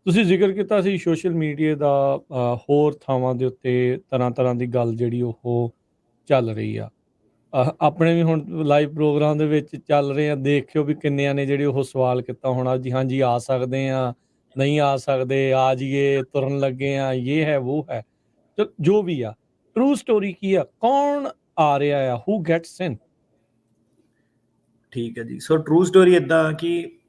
ਤੁਸੀਂ ਜ਼ਿਕਰ ਕੀਤਾ ਸੀ ਸੋਸ਼ਲ ਮੀਡੀਆ ਦਾ ਹੋਰ ਥਾਵਾਂ ਦੇ ਉੱਤੇ ਤਰ੍ਹਾਂ ਦੀ ਗੱਲ ਜਿਹੜੀ ਉਹ ਚੱਲ ਰਹੀ ਆ। ਆਪਣੇ ਵੀ ਹੁਣ ਲਾਈਵ ਪ੍ਰੋਗਰਾਮ ਦੇ ਵਿੱਚ ਚੱਲ ਰਹੇ ਆ, ਦੇਖਿਓ ਵੀ ਕਿੰਨਿਆਂ ਨੇ ਜਿਹੜੇ ਉਹ ਸਵਾਲ ਕੀਤਾ ਹੋਣਾ ਜੀ, ਹਾਂਜੀ ਆ ਸਕਦੇ ਆ, ਨਹੀਂ ਆ ਸਕਦੇ, ਆ ਜਾਈਏ, ਤੁਰਨ ਲੱਗੇ ਆ, ਇਹ ਹੈ, ਵੋ ਹੈ। ਜੋ ਵੀ ਆ, ਟਰੂ ਸਟੋਰੀ ਕੀ ਆ? ਕੌਣ ਆ ਰਿਹਾ ਆ? ਹੂ ਗੈਟਸ ਇਨ? ਠੀਕ ਹੈ ਜੀ। ਸੋ ਟਰੂ ਸਟੋਰੀ ਇੱਦਾਂ ਕਿ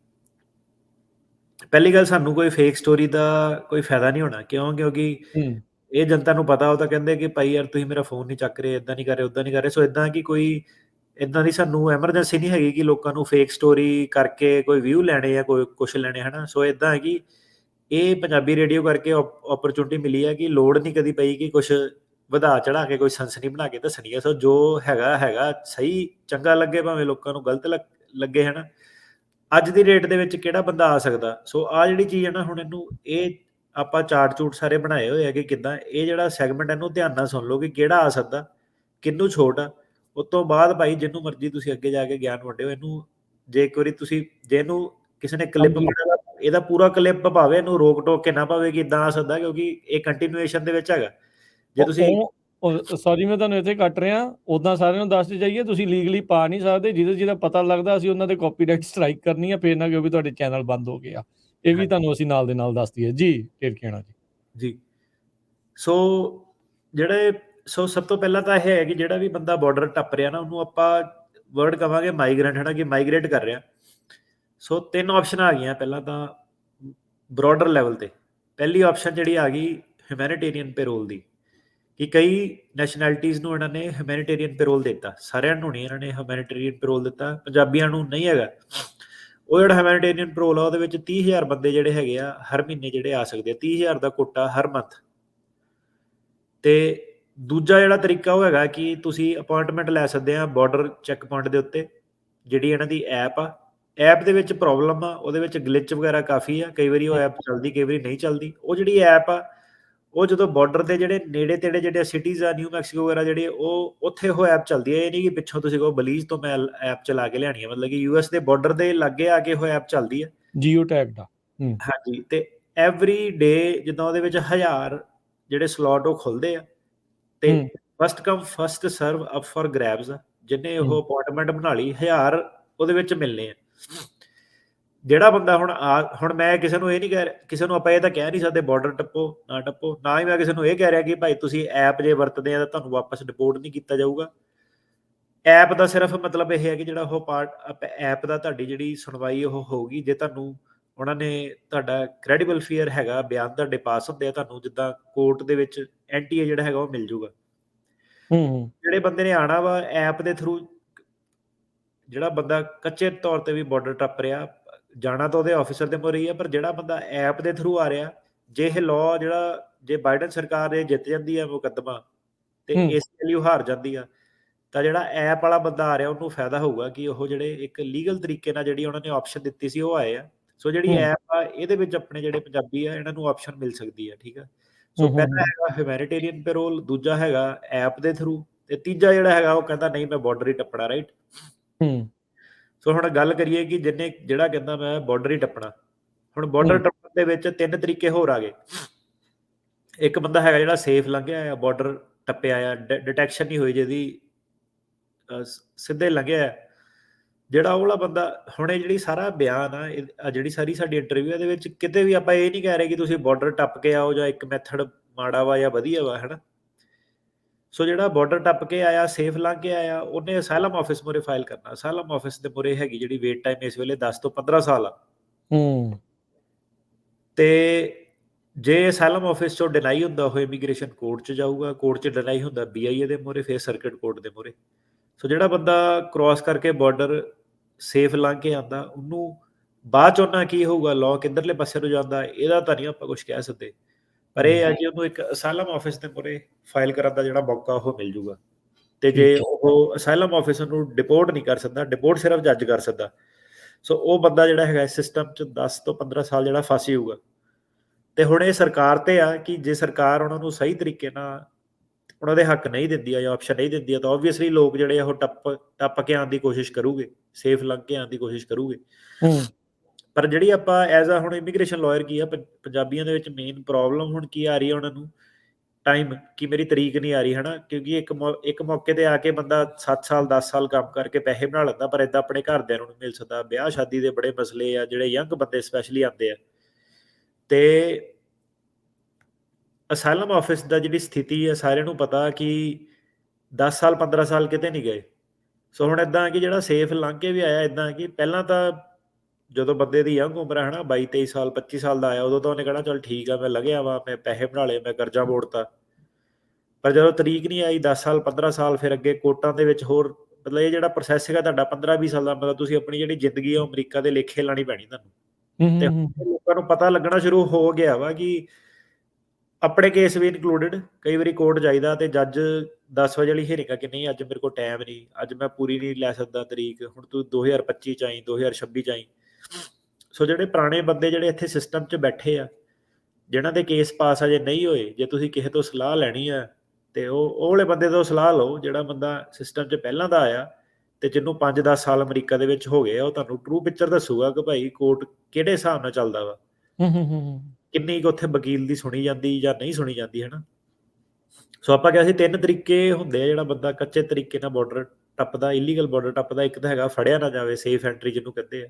ਪਹਿਲੀ ਗੱਲ, ਸਾਨੂੰ ਕੋਈ ਫੇਕ ਸਟੋਰੀ ਦਾ ਕੋਈ ਫਾਇਦਾ ਨਹੀਂ ਹੋਣਾ। ਕਿਉਂਕਿ ਇਹ ਜਨਤਾ ਨੂੰ ਪਤਾ, ਉਹ ਤਾਂ ਕਹਿੰਦੇ ਕਿ ਭਾਈ ਯਾਰ ਤੁਸੀਂ ਮੇਰਾ ਫੋਨ ਨਹੀਂ ਚੱਕ ਰਹੇ, ਇੱਦਾਂ ਨਹੀਂ ਕਰ ਰਹੇ, ਉੱਦਾਂ ਨਹੀਂ ਕਰ ਰਹੇ। ਸੋ ਇੱਦਾਂ ਕਿ ਕੋਈ ਇੱਦਾਂ ਦੀ ਸਾਨੂੰ ਐਮਰਜੈਂਸੀ ਨਹੀਂ ਹੈਗੀ ਕਿ ਲੋਕਾਂ ਨੂੰ ਫੇਕ ਸਟੋਰੀ ਕਰਕੇ ਕੋਈ ਵਿਊ ਲੈਣੇ ਜਾਂ ਕੋਈ ਕੁਛ ਲੈਣੇ, ਹੈ ਨਾ। ਸੋ ਇੱਦਾਂ ਹੈ ਕਿ ਇਹ ਪੰਜਾਬੀ ਰੇਡੀਓ ਕਰਕੇ ਓਪਰਚੁਨਿਟੀ ਮਿਲੀ ਹੈ ਕਿ ਲੋੜ ਨਹੀਂ ਕਦੀ ਪਈ ਕਿ ਕੁਛ ਵਧਾ ਚੜਾ ਕੇ ਕੋਈ ਸਨਸਨੀ ਬਣਾ ਕੇ ਦੱਸਣੀ ਹੈ। ਸੋ ਜੋ ਹੈਗਾ ਸਹੀ, ਚੰਗਾ ਲੱਗੇ, ਭਾਵੇਂ ਲੋਕਾਂ ਨੂੰ ਗਲਤ ਲੱਗੇ, ਹੈ ਨਾ। ਅੱਜ ਦੀ ਡੇਟ ਦੇ ਵਿੱਚ ਕਿਹੜਾ ਬੰਦਾ ਆ ਸਕਦਾ? ਸੋ ਆਹ ਜਿਹੜੀ ਚੀਜ਼ ਹੈ ਨਾ, ਹੁਣ ਇਹ ਆਪਾਂ ਚਾਰਟ ਚੂਟ ਸਾਰੇ ਬਣਾਏ ਹੋਏ ਆ ਕਿ ਕਿੱਦਾਂ ਇਹ ਜਿਹੜਾ ਸੈਗਮੈਂਟ, ਇਹਨੂੰ ਧਿਆਨ ਨਾਲ ਸੁਣ ਲਓ ਕਿ ਕਿਹੜਾ ਆ ਸਕਦਾ, ਕਿਹਨੂੰ ਛੋਟ ਆ। ਉਸ ਤੋਂ ਬਾਅਦ ਭਾਈ ਜਿਹਨੂੰ ਮਰਜ਼ੀ ਤੁਸੀਂ ਅੱਗੇ ਜਾ ਕੇ ਗਿਆਨ ਵੰਡਿਓ। ਇਹਨੂੰ ਜੇ ਇੱਕ ਵਾਰੀ ਤੁਸੀਂ, ਜੇ ਇਹਨੂੰ ਕਿਸੇ ਨੇ ਕਲਿੱਪ ਬਣਾਇਆ, ਇਹਦਾ ਪੂਰਾ ਕਲਿੱਪ ਭਾਵੇਂ ਇਹਨੂੰ ਰੋਕ ਟੋਕ ਕੇ ਨਾ ਪਾਵੇ ਕਿ ਇਦਾਂ ਆ ਸਕਦਾ, ਕਿਉਂਕਿ ਇਹ ਕੰਟੀਨਿਊਏਸ਼ਨ ਦੇ ਵਿੱਚ ਹੈਗਾ। ਜੇ ਤੁਸੀਂ ਸੌਰੀ ਮੈਂ ਤੁਹਾਨੂੰ ਇੱਥੇ ਕੱਟ ਰਿਹਾ, ਉਦਾਂ ਸਾਰਿਆਂ ਨੂੰ ਦੱਸਦੇ ਜਾਈਏ, ਤੁਸੀਂ ਲੀਗਲੀ ਪਾ ਨਹੀਂ ਸਕਦੇ। ਜਿਹਦਾ ਪਤਾ ਲੱਗਦਾ ਅਸੀਂ ਉਹਨਾਂ ਦੇ ਕਾਪੀਰਾਈਟ ਸਟ੍ਰਾਈਕ ਕਰਨੀ ਆ, ਫੇਰ ਨਾ ਕਿਉਂ ਵੀ ਤੁਹਾਡੇ ਚੈਨਲ ਬੰਦ ਹੋ ਗਏ ਆ। ਇਹ ਵੀ ਤੁਹਾਨੂੰ ਅਸੀਂ ਨਾਲ ਦੇ ਨਾਲ ਦੱਸ ਦਈਏ ਜੀ। ਢੇਰਕੇਣਾ ਜੀ। ਸੋ ਸਭ ਤੋਂ ਪਹਿਲਾਂ ਤਾਂ ਇਹ ਹੈ ਕਿ ਜਿਹੜਾ ਵੀ ਬੰਦਾ ਬਾਰਡਰ ਟੱਪ ਰਿਹਾ ਨਾ, ਉਹਨੂੰ ਆਪਾਂ ਵਰਡ ਕਵਾਂਗੇ ਮਾਈਗ੍ਰੈਂਟ, ਹੈ ਨਾ, ਕਿ ਮਾਈਗ੍ਰੇਟ ਕਰ ਰਿਹਾ। ਸੋ 3 ਆਪਸ਼ਨਾਂ ਆ ਗਈਆਂ। ਪਹਿਲਾਂ ਤਾਂ ਬ੍ਰੌਡਰ ਲੈਵਲ ਤੇ ਪਹਿਲੀ ਆਪਸ਼ਨ ਜਿਹੜੀ ਆ ਗਈ ਹਿਊਮੈਨਿਟੇਰੀਅਨ ਪੈਰੋਲ ਦੀ, ਕਿ ਕਈ ਨੈਸ਼ਨੈਲਿਟੀਜ਼ ਨੂੰ ਇਹਨਾਂ ਨੇ ਹਿਊਮੈਨਿਟੇਰੀਅਨ ਪੈਰੋਲ ਦਿੱਤਾ। ਸਾਰਿਆਂ ਨੂੰ ਨਹੀਂ ਇਹਨਾਂ ਨੇ ਹਿਊਮੈਨਿਟੇਰੀਅਨ ਪੈਰੋਲ ਦਿੱਤਾ, ਪੰਜਾਬੀਆਂ ਨੂੰ ਨਹੀਂ ਹੈਗਾ। ਉਹ ਜਿਹੜਾ ਹਿਊਮੈਨਿਟੇਰੀਅਨ ਪੈਰੋਲ ਆ, ਉਹਦੇ ਵਿੱਚ 30,000 ਬੰਦੇ ਜਿਹੜੇ ਹੈਗੇ ਆ ਹਰ ਮਹੀਨੇ ਜਿਹੜੇ ਆ ਸਕਦੇ ਆ, 30,000 ਦਾ ਕੋਟਾ ਹਰ ਮੰਥ। ਤੇ ਦੂਜਾ ਜਿਹੜਾ ਤਰੀਕਾ ਉਹ ਹੈਗਾ ਕਿ ਤੁਸੀਂ ਅਪਾਇੰਟਮੈਂਟ ਲੈ ਸਕਦੇ ਆ ਬਾਰਡਰ ਚੈੱਕ ਪੁਆਇੰਟ ਦੇ ਉੱਤੇ। ਜਿਹੜੀ ਇਹਨਾਂ ਦੀ ਐਪ ਆ, ਐਪ ਦੇ ਵਿੱਚ ਪ੍ਰੋਬਲਮ ਆ, ਉਹਦੇ ਵਿੱਚ ਗਲਿਚ ਵਗੈਰਾ ਕਾਫੀ ਆ, ਕਈ ਵਾਰੀ ਉਹ ਐਪ ਚੱਲਦੀ, ਕਈ ਵਾਰੀ ਨਹੀਂ ਚੱਲਦੀ। ਉਹ ਜਿਹੜੀ ਐਪ ਆ, ਉਹ ਜਦੋਂ ਬਾਰਡਰ ਦੇ ਜਿਹੜੇ ਨੇੜੇ ਤੇੜੇ ਜਿਹੜੇ ਸਿਟੀਜ਼ ਆ, ਨਿਊ ਮੈਕਸੀਕੋ ਵਗੈਰਾ ਜਿਹੜੇ, ਉਹ ਉੱਥੇ ਉਹ ਐਪ ਚੱਲਦੀ ਹੈ। ਇਹ ਨਹੀਂ ਕਿ ਪਿੱਛੋਂ ਤੁਸੀਂ ਕਹੋ ਬਲੀਜ਼ ਤੋਂ ਮੈਂ ਐਪ ਚਲਾ ਕੇ ਲਿਆਣੀ ਹੈ, ਮਤਲਬ ਕਿ US ਦੇ ਬਾਰਡਰ ਦੇ ਲਾਗੇ ਆ ਕੇ ਉਹ ਐਪ ਚੱਲਦੀ ਹੈ, ਜੀਓ ਟੈਗ ਦਾ। ਹਾਂਜੀ। ਤੇ ਐਵਰੀ ਡੇ ਜਿੱਦਾਂ ਉਹਦੇ ਵਿੱਚ 1000 ਜਿਹੜੇ ਸਲੋਟ ਉਹ ਖੁੱਲਦੇ ਆ, ਤੇ first come first serve up for grabs ਆ। ਜਿਹਨੇ ਉਹ ਅਪਾਇੰਟਮੈਂਟ ਬਣਾ ਲਈ, 1000 ਉਹਦੇ ਵਿੱਚ ਮਿਲਨੇ ਆ। ਜਿਹੜਾ ਬੰਦਾ ਹੁਣ ਮੈਂ ਕਿਸੇ ਨੂੰ ਇਹ ਨਹੀਂ ਕਹਿ ਰਿਹਾ, ਕਿਸੇ ਨੂੰ ਆਪਾਂ ਇਹ ਤਾਂ ਕਹਿ ਨਹੀਂ ਸਕਦੇ ਬਾਰਡਰ ਟੱਪੋ ਨਾ ਟੱਪੋ, ਨਾ ਹੀ ਮੈਂ ਕਿਸੇ ਨੂੰ ਇਹ ਕਹਿ ਰਿਹਾ ਕਿ ਭਾਈ ਤੁਸੀਂ ਐਪ ਜੇ ਵਰਤਦੇ ਆ ਤਾਂ ਤੁਹਾਨੂੰ ਵਾਪਸ ਡਿਪੋਰਟ ਨਹੀਂ ਕੀਤਾ ਜਾਊਗਾ। ਐਪ ਦਾ ਸਿਰਫ ਮਤਲਬ ਇਹ ਹੈ ਕਿ ਜਿਹੜਾ ਉਹ ਪਾਰਟ ਐਪ ਦਾ, ਤੁਹਾਡੀ ਜਿਹੜੀ ਸੁਣਵਾਈ ਉਹ ਹੋਊਗੀ ਜੇ ਤੁਹਾਨੂੰ ਉਹਨਾਂ ਨੇ, ਤੁਹਾਡਾ ਕ੍ਰੈਡੀਬਲ ਫੀਅਰ ਹੈਗਾ, ਬਿਆਨ ਤੁਹਾਡੇ ਪਾਸ ਹੁੰਦੇ ਆ, ਤੁਹਾਨੂੰ ਜਿੱਦਾਂ ਕੋਰਟ ਦੇ ਵਿੱਚ NTA ਜਿਹੜਾ ਹੈਗਾ ਉਹ ਮਿਲ ਜੂਗਾ। ਜਿਹੜੇ ਬੰਦੇ ਨੇ ਆਣਾ ਵਾ ਐਪ ਦੇ ਥਰੂ, ਜਿਹੜਾ ਬੰਦਾ ਕੱਚੇ ਤੌਰ ਤੇ ਵੀ ਬਾਰਡਰ ਟੱਪ ਰਿਹਾ, ਜਾਣਾ ਤਾਂ ਉਹਦੇ ਆਫਿਸਰ ਦੇ ਮੂਹਰੇ ਹੀ ਆ, ਪਰ ਜਿਹੜਾ ਬੰਦਾ ਐਪ ਦੇ ਥਰੂ ਆ ਰਿਹਾ, ਜੇ ਇਹ ਲਾਅ ਜਿਹੜਾ, ਜੇ ਬਾਈਡਨ ਸਰਕਾਰ ਇਹ ਜਿੱਤ ਜਾਂਦੀ ਹੈ ਮੁਕੱਦਮਾ ਤੇ ਇਸ ਲਈ ਉਹ ਹਾਰ ਜਾਂਦੀ ਆ, ਤਾਂ ਜਿਹੜਾ ਐਪ ਵਾਲਾ ਬੰਦਾ ਆ ਰਿਹਾ ਉਹਨੂੰ ਫਾਇਦਾ ਹੋਊਗਾ ਕਿ ਉਹ ਜਿਹੜੇ ਇੱਕ ਲੀਗਲ ਤਰੀਕੇ ਨਾਲ ਜਿਹੜੀ ਉਹਨਾਂ ਨੇ ਆਪਸ਼ਨ ਦਿੱਤੀ ਸੀ ਉਹ ਆਏ ਆ। ਸੋ ਜਿਹੜੀ ਐਪ ਆ, ਇਹਦੇ ਵਿੱਚ ਆਪਣੇ ਜਿਹੜੇ ਪੰਜਾਬੀ ਆ, ਇਹਨਾਂ ਨੂੰ ਆਪਸ਼ਨ ਮਿਲ ਸਕਦੀ ਹੈ। ਠੀਕ ਆ। ਸੋ ਪਹਿਲਾ ਹੈਗਾ ਹਿਊਮੈਨਿਟੇਰੀਅਨ ਪੈਰੋਲ, ਦੂਜਾ ਹੈਗਾ ਐਪ ਦੇ ਥਰੂ, ਤੇ ਤੀਜਾ ਜਿਹੜਾ ਹੈਗਾ ਉਹ ਕਹਿੰਦਾ ਨਹੀਂ ਮੈਂ ਬਾਰਡਰ ਹੀ ਟੱਪਣਾ। ਰਾਈਟ। ਸੋ ਹੁਣ ਗੱਲ ਕਰੀਏ ਕਿ ਜਿਹੜਾ ਕਹਿੰਦਾ ਮੈਂ ਬਾਰਡਰ ਹੀ ਟੱਪਣਾ। ਹੁਣ ਬਾਰਡਰ ਟੱਪਣ ਦੇ ਵਿੱਚ 3 ਤਰੀਕੇ ਹੋਰ ਆ ਗਏ। ਇੱਕ ਬੰਦਾ ਹੈਗਾ ਜਿਹੜਾ ਸੇਫ ਲੰਘਿਆ ਆ, ਬਾਰਡਰ ਟੱਪਿਆ ਆ, ਡਿਟੈਕਸ਼ਨ ਨਹੀਂ ਹੋਈ, ਜਿਹਦੀ ਸਿੱਧੇ ਲੰਘਿਆ। ਜਿਹੜਾ ਉਹ ਵਾਲਾ ਬੰਦਾ, ਹੁਣ ਇਹ ਜਿਹੜੀ ਸਾਰਾ ਬਿਆਨ ਆ, ਜਿਹੜੀ ਸਾਰੀ ਸਾਡੀ ਇੰਟਰਵਿਊ, ਇਹਦੇ ਵਿੱਚ ਕਿਤੇ ਵੀ ਆਪਾਂ ਇਹ ਨਹੀਂ ਕਹਿ ਰਹੇ ਕਿ ਤੁਸੀਂ ਬਾਰਡਰ ਟੱਪ ਕੇ ਆਓ ਜਾਂ ਇੱਕ ਮੈਥਡ ਮਾੜਾ ਵਾ ਜਾਂ ਵਧੀਆ ਵਾ, ਹੈ ਨਾ। ਸੋ ਜਿਹੜਾ ਬਾਰਡਰ ਟੱਪ ਕੇ ਆਇਆ, ਸੇਫ ਲੰਘ ਕੇ ਆਇਆ, ਉਹਨੇ ਅਸਾਈਲਮ ਆਫਿਸ ਮੂਹਰੇ ਫਾਈਲ ਕਰਨਾ। ਅਸਾਈਲਮ ਆਫਿਸ ਦੇ ਮੂਹਰੇ ਹੈਗੀ ਜਿਹੜੀ ਵੇਟ ਟਾਈਮ ਇਸ ਵੇਲੇ 10 ਤੋਂ 15 ਸਾਲ ਆ। ਤੇ ਜੇ ਅਸਾਈਲਮ ਆਫਿਸ ਚੋਂ ਡਿਨਾਈ ਹੁੰਦਾ, ਉਹ ਇਮੀਗ੍ਰੇਸ਼ਨ ਕੋਰਟ 'ਚ ਜਾਊਗਾ, ਕੋਰਟ 'ਚ ਡਿਨਾਈ ਹੁੰਦਾ BIA ਦੇ ਮੂਹਰੇ, ਫਿਰ ਸਰਕਿਟ ਕੋਰਟ ਦੇ ਮੂਹਰੇ। ਸੋ ਜਿਹੜਾ ਬੰਦਾ ਕ੍ਰੋਸ ਕਰਕੇ ਬਾਰਡਰ ਸੇਫ ਲੰਘ ਕੇ ਆਉਂਦਾ, ਉਹਨੂੰ ਬਾਅਦ 'ਚ ਉਹਨਾਂ ਕੀ ਹੋਊਗਾ, ਲਾਅ ਕਿੱਧਰਲੇ ਪਾਸੇ ਨੂੰ ਜਾਂਦਾ, ਇਹਦਾ ਤਾਂ ਨਹੀਂ ਆਪਾਂ ਕੁਛ ਕਹਿ ਸਕਦੇ। ਪਰ ਇਹ ਹੈ ਕਿ ਉਹਨੂੰ ਇੱਕ ਅਸਾਈਲਮ ਆਫਿਸ ਦੇ ਮੂਹਰੇ ਫਾਈਲ ਕਰਨ ਦਾ ਜਿਹੜਾ ਮੌਕਾ ਉਹ ਮਿਲ ਜੂਗਾ। ਤੇ ਜੇ ਉਹ ਅਸਾਈਲਮ ਆਫਿਸਰ ਨੂੰ ਡਿਪੋਰਟ ਨਹੀਂ ਕਰ ਸਕਦਾ, ਡਿਪੋਰਟ ਸਿਰਫ ਜੱਜ ਕਰ ਸਕਦਾ। ਸੋ ਉਹ ਬੰਦਾ ਜਿਹੜਾ ਹੈਗਾ ਸਿਸਟਮ 'ਚ 10 ਤੋਂ 15 ਸਾਲ ਜਿਹੜਾ ਫਸ ਜਾਊਗਾ। ਤੇ ਹੁਣ ਇਹ ਸਰਕਾਰ ਤੇ ਆ ਕਿ ਜੇ ਸਰਕਾਰ ਉਹਨਾਂ ਨੂੰ ਸਹੀ ਤਰੀਕੇ ਨਾਲ ਉਹਨਾਂ ਦੇ ਹੱਕ ਨਹੀਂ ਦਿੰਦੀ ਆ ਜਾਂ ਆਪਸ਼ਨ ਨਹੀਂ ਦਿੰਦੀ ਆ, ਤਾਂ ਓਬਵੀਅਸਲੀ ਲੋਕ ਜਿਹੜੇ ਉਹ ਟੱਪ ਕੇ ਆਉਣ ਦੀ ਕੋਸ਼ਿਸ਼ ਕਰੂਗੇ, ਸੇਫ ਲੰਘ ਕੇ ਆਉਣ ਦੀ ਕੋਸ਼ਿਸ਼ ਕਰੂਗੇ। ਪਰ ਜਿਹੜੀ ਆਪਾਂ ਐਜ਼ ਆ ਹੁਣ ਇਮੀਗ੍ਰੇਸ਼ਨ ਲਾਇਰ ਕੀ ਆ, ਪੰਜਾਬੀਆਂ ਦੇ ਵਿੱਚ ਮੇਨ ਪ੍ਰੋਬਲਮ ਹੁਣ ਕੀ ਆ ਰਹੀ ਹੈ ਉਹਨਾਂ ਨੂੰ, ਟਾਈਮ, ਕਿ ਮੇਰੀ ਤਰੀਕ ਨਹੀਂ ਆ ਰਹੀ ਹੈ ਨਾ, ਕਿਉਂਕਿ ਇੱਕ ਮੌਕੇ ਤੇ ਆ ਕੇ ਬੰਦਾ 7 ਸਾਲ 10 ਸਾਲ ਕੰਮ ਕਰਕੇ ਪੈਸੇ ਬਣਾ ਲੈਂਦਾ, ਪਰ ਏਦਾਂ ਆਪਣੇ ਘਰਦਿਆਂ ਨੂੰ ਨਹੀਂ ਮਿਲ ਸਕਦਾ। ਵਿਆਹ ਸ਼ਾਦੀ ਦੇ ਬੜੇ ਮਸਲੇ ਆ, ਜਿਹੜੇ ਯੰਗ ਬੰਦੇ ਸਪੈਸ਼ਲੀ ਆਉਂਦੇ ਆ, ਤੇ ਅਸਾਈਲਮ ਆਫਿਸ ਦਾ ਜਿਹੜੀ ਸਥਿਤੀ ਹੈ ਸਾਰਿਆਂ ਨੂੰ ਪਤਾ ਕਿ 10 ਸਾਲ 15 ਸਾਲ ਕਿਤੇ ਨਹੀਂ ਗਏ। ਸੋ ਹੁਣ ਇਦਾਂ ਕਿ ਜਿਹੜਾ ਸੇਫ ਲੰਘ ਕੇ ਵੀ ਆਇਆ, ਇਦਾਂ ਕਿ ਪਹਿਲਾਂ ਤਾਂ ਜਦੋਂ ਬੰਦੇ ਦੀ ਯੰਗ ਉਮਰ ਹੈ ਨਾ 22 23 ਸਾਲ 25 ਸਾਲ ਦਾ ਆਇਆ, ਉਦੋਂ ਤਾਂ ਉਹਨੇ ਕਹਿਣਾ ਚੱਲ ਠੀਕ ਆ, ਮੈਂ ਲੰਘਿਆ ਵਾ, ਮੈਂ ਪੈਸੇ ਬਣਾ ਲਏ, ਮੈਂ ਕਰਜ਼ਾ ਮੋੜਤਾ। ਪਰ ਜਦੋਂ ਤਰੀਕ ਨਹੀਂ ਆਈ 10 ਸਾਲ 15 ਸਾਲ, ਫਿਰ ਅੱਗੇ ਕੋਰਟਾਂ ਦੇ ਵਿੱਚ ਹੋਰ, ਮਤਲਬ ਇਹ ਜਿਹੜਾ ਪ੍ਰੋਸੈਸ ਹੈਗਾ ਤੁਹਾਡਾ 15 20 ਸਾਲ ਦਾ, ਮਤਲਬ ਤੁਸੀਂ ਆਪਣੀ ਜਿਹੜੀ ਜ਼ਿੰਦਗੀ ਆ ਉਹ ਅਮਰੀਕਾ ਦੇ ਲੇਖੇ ਲਾਣੀ ਪੈਣੀ ਤੁਹਾਨੂੰ। ਤੇ ਲੋਕਾਂ ਨੂੰ ਪਤਾ ਲੱਗਣਾ ਸ਼ੁਰੂ ਹੋ ਗਿਆ ਵਾ ਕਿ ਆਪਣੇ ਕੇਸ ਵੀ ਇਨਕਲੂਡਡ, ਕਈ ਵਾਰੀ ਕੋਰਟ ਜਾਈਦਾ ਤੇ ਜੱਜ 10 ਵਜੇ ਵਾਲੀ ਹੀਅਰਿੰਗ ਆ ਕਿ ਨਹੀਂ ਅੱਜ ਮੇਰੇ ਕੋਲ ਟਾਈਮ ਨਹੀਂ, ਅੱਜ ਮੈਂ ਪੂਰੀ ਨਹੀਂ ਲੈ ਸਕਦਾ ਤਰੀਕ, ਹੁਣ ਤੂੰ 2025 ਚ ਆਈ 2026 ਚ ਆਈ। ਸੋ ਜਿਹੜੇ ਪੁਰਾਣੇ ਬੰਦੇ ਜਿਹੜੇ ਇੱਥੇ ਸਿਸਟਮ 'ਚ ਬੈਠੇ ਆ, ਜਿਨ੍ਹਾਂ ਦੇ ਕੇਸ ਪਾਸ ਅਜੇ ਨਹੀਂ ਹੋਏ, ਜੇ ਤੁਸੀਂ ਕਿਸੇ ਤੋਂ ਸਲਾਹ ਲੈਣੀ ਆ ਤੇ ਉਹ ਵਾਲੇ ਬੰਦੇ ਤੋਂ ਸਲਾਹ ਲਓ ਜਿਹੜਾ ਬੰਦਾ ਸਿਸਟਮ 'ਚ ਪਹਿਲਾਂ ਦਾ ਆਇਆ ਤੇ ਜਿਹਨੂੰ 5-10 ਸਾਲ ਅਮਰੀਕਾ ਦੇ ਵਿੱਚ ਹੋ ਗਏ ਆ, ਉਹ ਤੁਹਾਨੂੰ ਟਰੂ ਪਿਕਚਰ ਦੱਸੂਗਾ ਕਿ ਭਾਈ ਕੋਰਟ ਕਿਹੜੇ ਹਿਸਾਬ ਨਾਲ ਚੱਲਦਾ ਵਾ, ਕਿੰਨੀ ਕੁ ਉੱਥੇ ਵਕੀਲ ਦੀ ਸੁਣੀ ਜਾਂਦੀ ਜਾਂ ਨਹੀਂ ਸੁਣੀ ਜਾਂਦੀ, ਹੈ ਨਾ। ਸੋ ਆਪਾਂ ਕਿਹਾ ਸੀ 3 ਤਰੀਕੇ ਹੁੰਦੇ ਆ ਜਿਹੜਾ ਬੰਦਾ ਕੱਚੇ ਤਰੀਕੇ ਨਾਲ ਬਾਰਡਰ ਟੱਪਦਾ, ਇਲੀਗਲ ਬਾਰਡਰ ਟੱਪਦਾ। ਇੱਕ ਤਾਂ ਹੈਗਾ ਫੜਿਆ ਨਾ ਜਾਵੇ, ਸੇਫ ਐਂਟਰੀ ਜਿਹਨੂੰ ਕਹਿੰਦੇ ਆ।